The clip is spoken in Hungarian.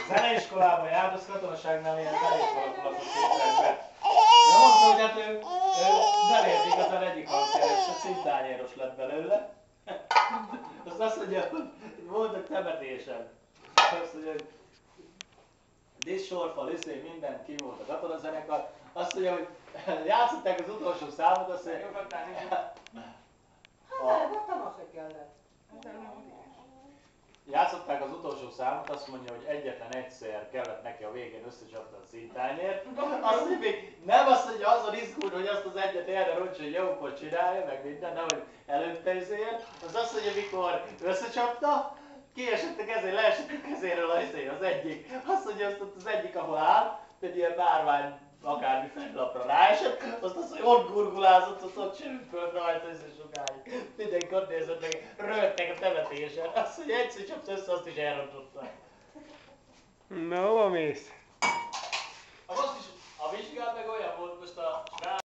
Zeneiskolában járt, az katonaságnál ilyen zeneiskola szokták be. De mondta, hogy hát ő zenélt igazán egyik hangszeres, és szintányéros lett belőle. Azt mondja, hogy voltak temetésem. Azt mondja, hogy dissorfal, minden, ki volt a katonazenekar. Azt mondja, hogy játszották az utolsó számot, azt mondja, játszották az utolsó számot, azt mondja, hogy egyetlen egyszer kellett neki a végén összecsapni a szintányért. Azt mondja, még nem azt mondja, azon izgult, hogy azt az egyet erre roncsa, hogy jókor csinálja, meg minden, nehogy előtte izéljen. Az azt mondja, mikor összecsapta, kiesett a kezé, leesett a kezéről az egyik. Azt mondja, azt az egyik, ahol áll, egy ilyen bárvány akármi fennlapra ráesett, azt mondja, hogy ott gurgulázott, ott csőmpölt rajta össze sokáig. Mindenki ott nézett meg, rögtek a temetésen. Azt mondja, egyszer csapta össze, azt is elrontotta. Na, hova mész?